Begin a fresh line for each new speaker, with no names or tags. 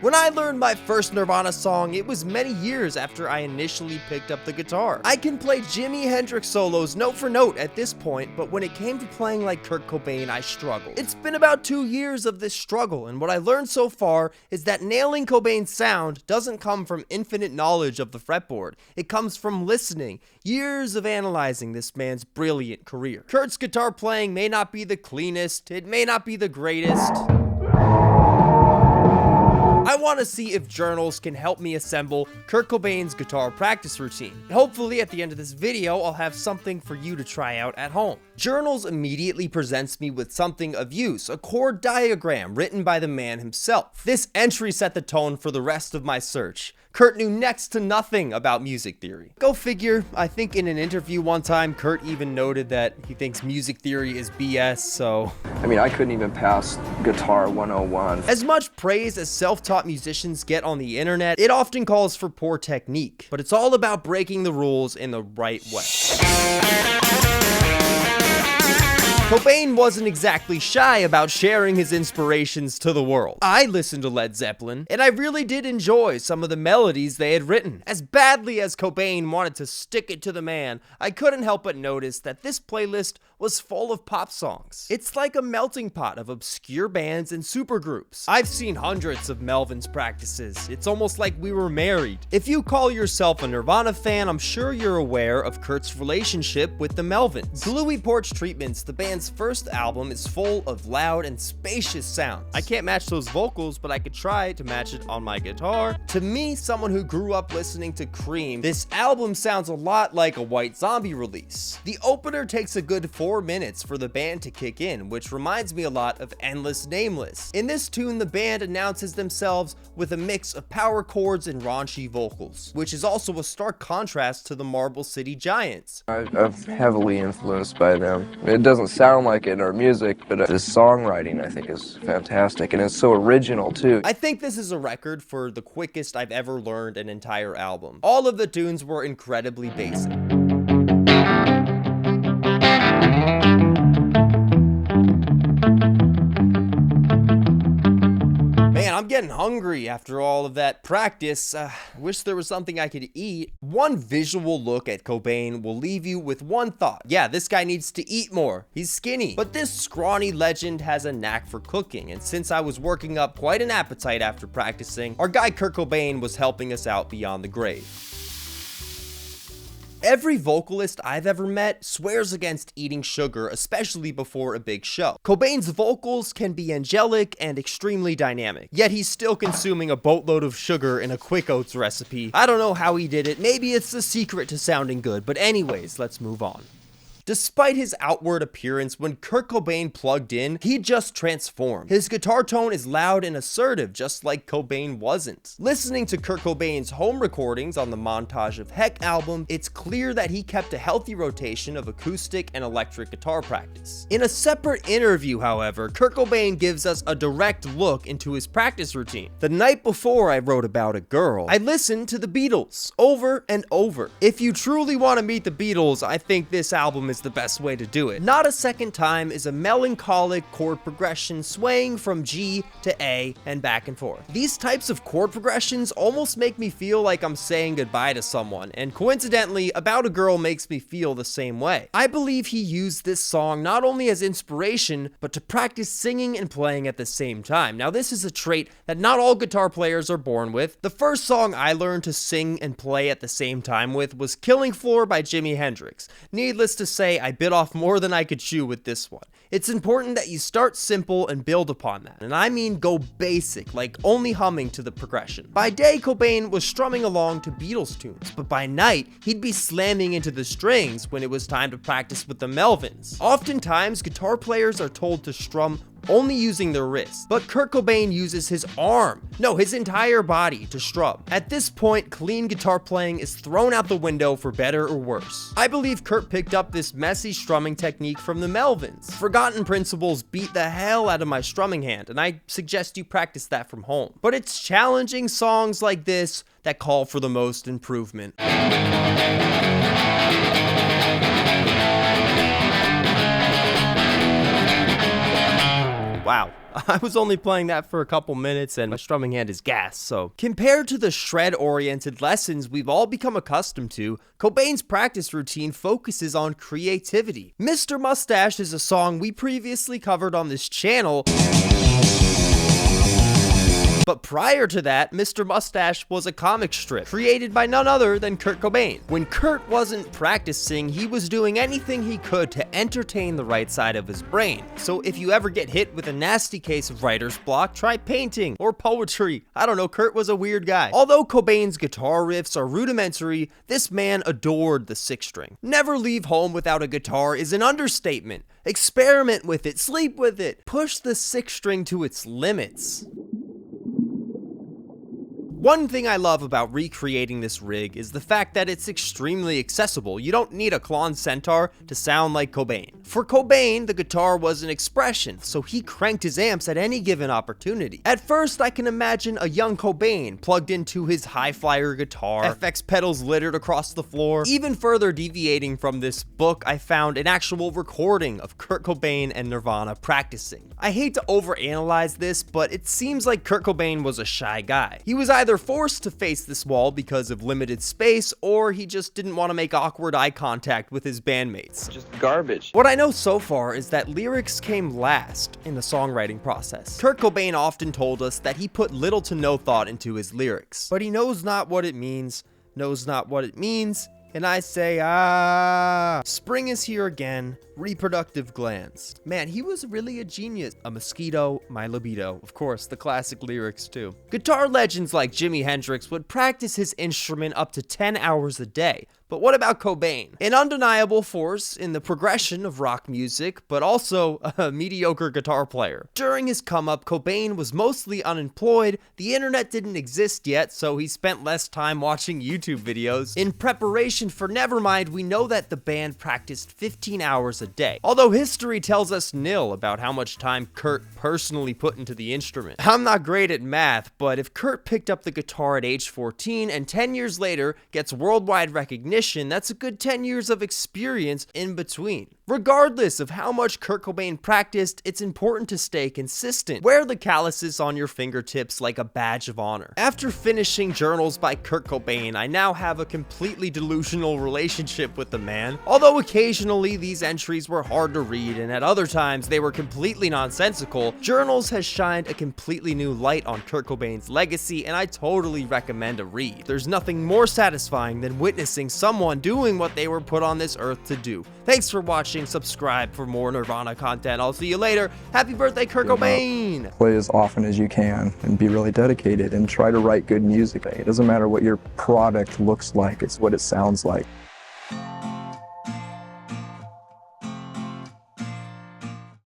When I learned my first Nirvana song, it was many years after I initially picked up the guitar. I can play Jimi Hendrix solos note for note at this point, but when it came to playing like Kurt Cobain, I struggled. It's been about 2 years of this struggle, and what I learned so far is that nailing Cobain's sound doesn't come from infinite knowledge of the fretboard. It comes from listening, years of analyzing this man's brilliant career. Kurt's guitar playing may not be the cleanest, it may not be the greatest. I want to see if journals can help me assemble Kurt Cobain's guitar practice routine. Hopefully at the end of this video, I'll have something for you to try out at home. Journals immediately presents me with something of use, a chord diagram written by the man himself. This entry set the tone for the rest of my search. Kurt knew next to nothing about music theory. Go figure, I think in an interview one time, Kurt even noted that he thinks music theory is BS, so...
I mean, I couldn't even pass Guitar 101.
As much praise as self-taught musicians get on the internet, it often calls for poor technique, but it's all about breaking the rules in the right way. Cobain wasn't exactly shy about sharing his inspirations to the world. I listened to Led Zeppelin, and I really did enjoy some of the melodies they had written. As badly as Cobain wanted to stick it to the man, I couldn't help but notice that this playlist was full of pop songs. It's like a melting pot of obscure bands and supergroups. I've seen hundreds of Melvin's practices. It's almost like we were married. If you call yourself a Nirvana fan, I'm sure you're aware of Kurt's relationship with the Melvins. Bluey Porch Treatments, the band's first album, is full of loud and spacious sounds. I can't match those vocals, but I could try to match it on my guitar. To me, someone who grew up listening to Cream, this album sounds a lot like a White Zombie release. The opener takes a good 4 minutes for the band to kick in, which reminds me a lot of Endless Nameless. In this tune, the band announces themselves with a mix of power chords and raunchy vocals, which is also a stark contrast to the Marble City Giants.
I'm heavily influenced by them. It doesn't sound like it in our music, but the songwriting I think is fantastic, and it's so original too.
I think this is a record for the quickest I've ever learned an entire album. All of the tunes were incredibly basic. Man, I'm getting hungry after all of that practice. Wish there was something I could eat. One visual look at Cobain will leave you with one thought. Yeah, this guy needs to eat more. He's skinny. But this scrawny legend has a knack for cooking, and since I was working up quite an appetite after practicing, our guy Kurt Cobain was helping us out beyond the grave. Every vocalist I've ever met swears against eating sugar, especially before a big show. Cobain's vocals can be angelic and extremely dynamic, yet he's still consuming a boatload of sugar in a Quick Oats recipe. I don't know how he did it, maybe it's the secret to sounding good, but anyways, let's move on. Despite his outward appearance, when Kurt Cobain plugged in, he just transformed. His guitar tone is loud and assertive, just like Cobain wasn't. Listening to Kurt Cobain's home recordings on the Montage of Heck album, it's clear that he kept a healthy rotation of acoustic and electric guitar practice. In a separate interview, however, Kurt Cobain gives us a direct look into his practice routine. The night before I wrote about a girl, I listened to the Beatles over and over. If you truly want to meet the Beatles, I think this album is the best way to do it. Not a Second Time is a melancholic chord progression swaying from G to A and back and forth. These types of chord progressions almost make me feel like I'm saying goodbye to someone, and coincidentally, About a Girl makes me feel the same way. I believe he used this song not only as inspiration, but to practice singing and playing at the same time. Now, this is a trait that not all guitar players are born with. The first song I learned to sing and play at the same time with was Killing Floor by Jimi Hendrix. Needless to say, I bit off more than I could chew with this one. It's important that you start simple and build upon that. And I mean go basic, like only humming to the progression. By day, Cobain was strumming along to Beatles tunes, but by night, he'd be slamming into the strings when it was time to practice with the Melvins. Oftentimes, guitar players are told to strum only using their wrists, but Kurt Cobain uses his arm, no, his entire body to strum. At this point, clean guitar playing is thrown out the window for better or worse. I believe Kurt picked up this messy strumming technique from the Melvins. Forgotten principles beat the hell out of my strumming hand, and I suggest you practice that from home. But it's challenging songs like this that call for the most improvement. Wow. I was only playing that for a couple minutes and my strumming hand is gas, so. Compared to the shred-oriented lessons we've all become accustomed to, Cobain's practice routine focuses on creativity. Mr. Mustache is a song we previously covered on this channel. But prior to that, Mr. Mustache was a comic strip created by none other than Kurt Cobain. When Kurt wasn't practicing, he was doing anything he could to entertain the right side of his brain. So if you ever get hit with a nasty case of writer's block, try painting or poetry. I don't know, Kurt was a weird guy. Although Cobain's guitar riffs are rudimentary, this man adored the six string. Never leave home without a guitar is an understatement. Experiment with it, sleep with it, push the six string to its limits. One thing I love about recreating this rig is the fact that it's extremely accessible. You don't need a Klon Centaur to sound like Cobain. For Cobain, the guitar was an expression, so he cranked his amps at any given opportunity. At first, I can imagine a young Cobain plugged into his high-flyer guitar, FX pedals littered across the floor. Even further deviating from this book, I found an actual recording of Kurt Cobain and Nirvana practicing. I hate to overanalyze this, but it seems like Kurt Cobain was a shy guy. He was either forced to face this wall because of limited space, or he just didn't want to make awkward eye contact with his bandmates.
Just garbage.
What I know so far is that lyrics came last in the songwriting process. Kurt Cobain often told us that he put little to no thought into his lyrics, but he knows not what it means, and I say, spring is here again, reproductive glands. Man, he was really a genius. A mosquito, my libido. Of course, the classic lyrics too. Guitar legends like Jimi Hendrix would practice his instrument up to 10 hours a day. But what about Cobain? An undeniable force in the progression of rock music, but also a mediocre guitar player. During his come-up, Cobain was mostly unemployed, the internet didn't exist yet, so he spent less time watching YouTube videos. In preparation for Nevermind, we know that the band practiced 15 hours a day, although history tells us nil about how much time Kurt personally put into the instrument. I'm not great at math, but if Kurt picked up the guitar at age 14 and 10 years later gets worldwide recognition, that's a good 10 years of experience in between. Regardless of how much Kurt Cobain practiced, it's important to stay consistent. Wear the calluses on your fingertips like a badge of honor. After finishing Journals by Kurt Cobain, I now have a completely delusional relationship with the man. Although occasionally these entries were hard to read and at other times they were completely nonsensical, Journals has shined a completely new light on Kurt Cobain's legacy, and I totally recommend a read. There's nothing more satisfying than witnessing someone doing what they were put on this earth to do. Thanks for watching. Subscribe for more Nirvana content. I'll see you later. Happy birthday, Kurt Cobain!
Play as often as you can and be really dedicated and try to write good music. It doesn't matter what your product looks like, it's what it sounds like.